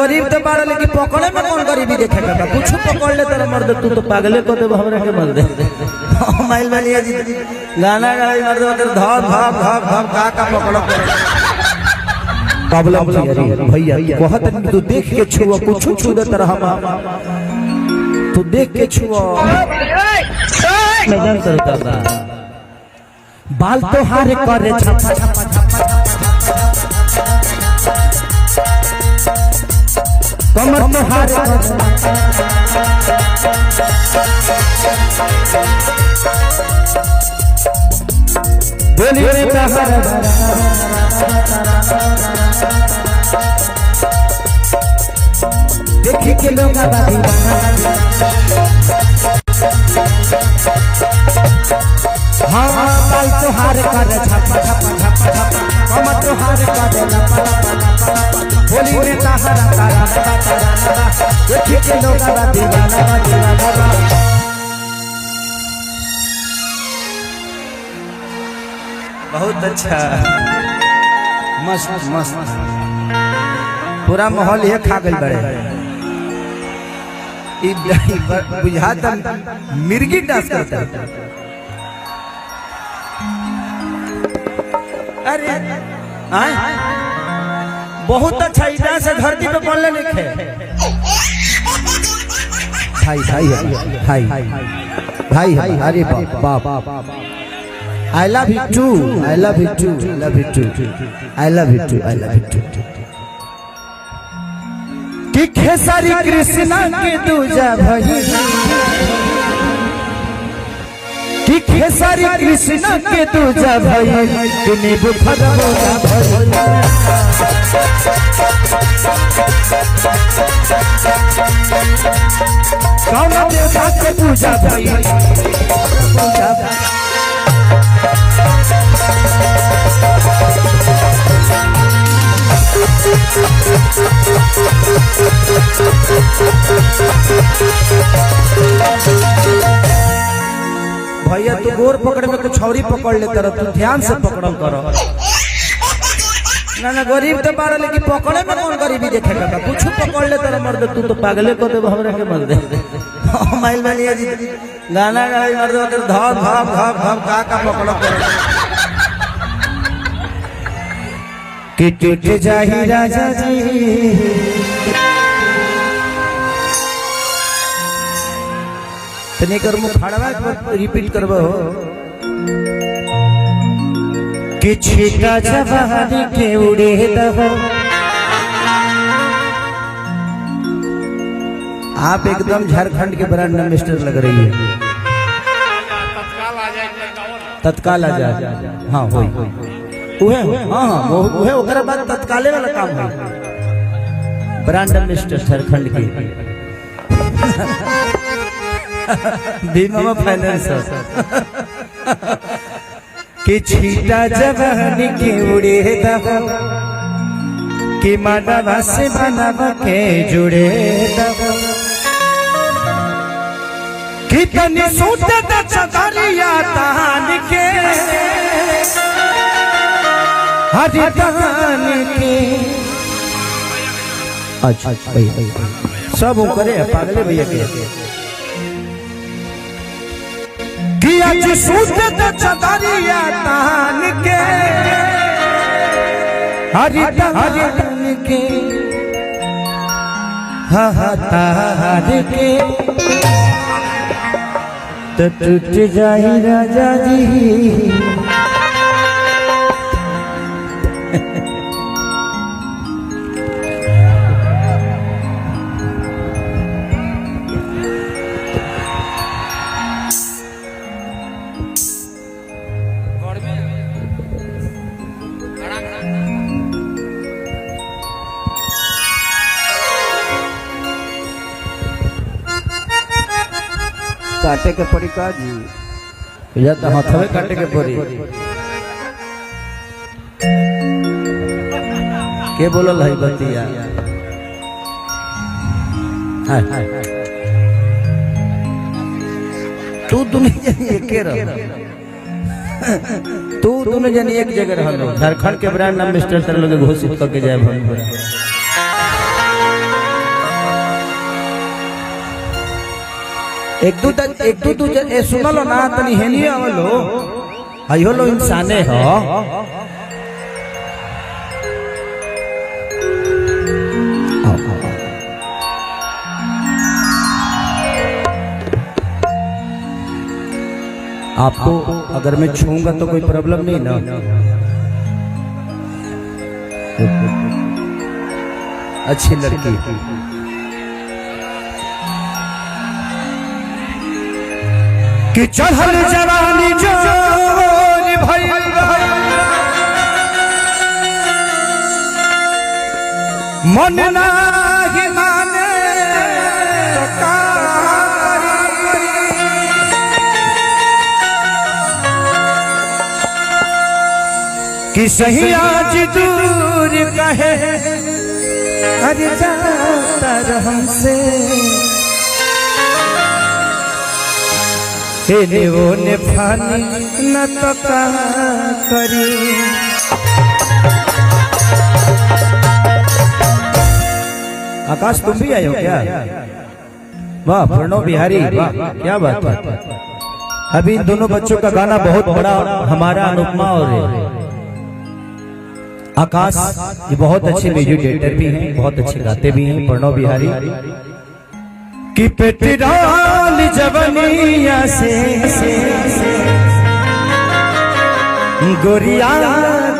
गरीब तो बाड़ा लेकिन पकड़े में कौन गरीबी देखेगा बा कुछ पकड़ ले तेरा मर्द तू तो पागले को दे हमरा के मर्द माइल वाली जी गाना गाई मर्द उधर धाम धाम धाम धाम का पकड़ो प्रॉब्लम भैया बहुत तू देख के छुओ कुछ छू दे तरह हम तू देख के छुओ मैं जान करता बा बाल तो हारे करे छपा कमर तो हारे बोली देखी के लोग हाँ बाल तो हारे करे छपा कमर तो हारे करे होली में तारा तारा देखिए के लोग दीवाना बहुत अच्छा मस्त मस्त पूरा माहौल ये खा गई बड़े बुझाता मिर्गी डांस करता अरे बहुत अच्छा इधर से धरती पे पड़ने लिखे भाई भाई भाई भाई भाई अरे बाप I love you too I love you too I love you too I love you too I love you too कि खेसारी कृष्णा के दूजा भाई कि खेसारी कृष्णा के दूजा भाई तूने बुफर बोला भाई कौन देवता के पूजा भाई पूजा भैया तू गोर पकड़ में कुछ छौरी पकड़ ले तरह तू ध्यान से पकड़ल करो ना ना गरीब तो बाड़ा लेकिन पकड़े में कौन गरीबी देखेगा बा कुछ पकड़ ले तेरा मर्द तू तो पागले को दे हमरा के मर्द माइल वाली जी गाना गाई मर्द उधर धाम धाम धाम धाम का पकड़ो कि टूट जाही राजा जी तने कर मुख खड़वा रिपीट करबो कि छीटा जवानी के उड़े दहो आप एकदम झारखंड के ब्रांड मिस्टर लग रही है तत्काल आ जाए हाँ होई हाँ हाँ ओकरा बाद तत्काले वाला काम है ब्रांड मिस्टर झारखंड की बीमा फाइनेंस कि छीटा जवानी के उड़े दहो कि मानवा से मानवा के जुड़े दहो कि तनी सूते द चदरिया तान के हरि तान के अच्छा भैया सब करे पागले भैया के कि आज सूते द चदरिया तान के हरि तान के हा तार के तो टूट जाही राजा जी काटे के पड़ी का जी या तो हाथवे काटे के पड़ी के बोलल है बतिया तू दुनिया एक रह तू दोनों जन एक जगह रह झारखंड के ब्रांड नाम मिस्टर सर लोग घोषित करके जाए भन एक दू सुनलो ना तनी हेनी आवलो आयो लो इंसाने हो आपको अगर मैं छूंगा तो कोई प्रॉब्लम नहीं ना? अच्छी लड़की कि चढ़ल जवानी जोर भइल मन नाही माने कि सही आज दूर कहे अरे जाता हमसे तेने वो ने फानी न तो का करी। आकाश तुम भी आए हो क्या? वाह प्रणव बिहारी वाह क्या बात है। अभी इन दोनों बच्चों का गाना बहुत बड़ा हमारा अनुपमा और आकाश ये बहुत अच्छे म्यूजिक डायरेक्टर भी हैं, बहुत अच्छे गाते भी हैं। प्रणव बिहारी कि पेट्रोल जवनिया से गोरिया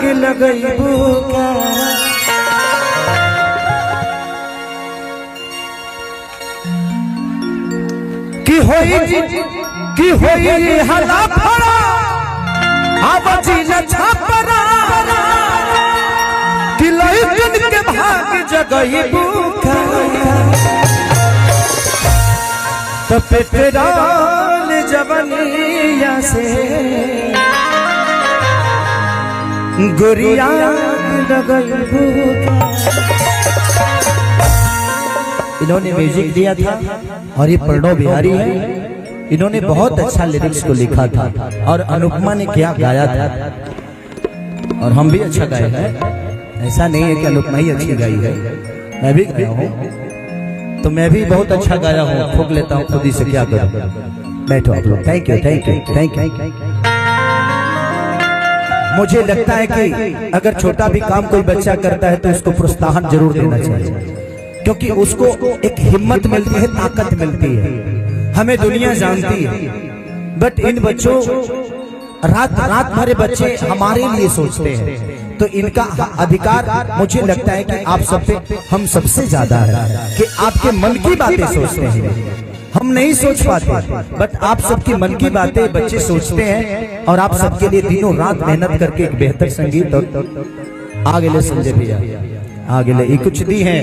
के लगइबू का कि होई हला फड़ा आवाजी न छापरा कि लइकन के भाग जगइबू का तो पेट्रोल जवनिया से गोरिया लगइबू का। इन्होंने म्यूजिक दिया था और ये प्रणव बिहारी है। इन्होंने बहुत अच्छा लिरिक्स को लिखा था और अनुपमा ने क्या गाया था और हम भी अच्छा गाए हैं। ऐसा नहीं है कि अनुपमा ही अच्छी गाई है, मैं भी गाया हूँ तो मैं भी बहुत अच्छा गाया हूँ, फूक लेता हूँ खुद ही से क्या करूँ। बैठो आप लोग। Thank you thank you thank you. मुझे लगता है कि अगर छोटा भी काम कोई बच्चा करता है तो उसको प्रोत्साहन जरूर देना चाहिए, क्योंकि उसको एक हिम्मत मिलती है, ताकत मिलती है। हमें दुनिया जानती है बट इन बच्चों रात भर बच्चे हमारे लिए सोचते हैं, तो इनका अधिकार मुझे लगता है कि आप सब पे हम सबसे ज्यादा है कि आपके मन की बातें सोचते हैं। हम नहीं सोच पाते बट आप सबकी मन की बातें बच्चे सोचते हैं और आप सबके लिए दिनों रात मेहनत करके एक बेहतर संगीत और आगे ले संजय भैया आगे ले कुछ दी है।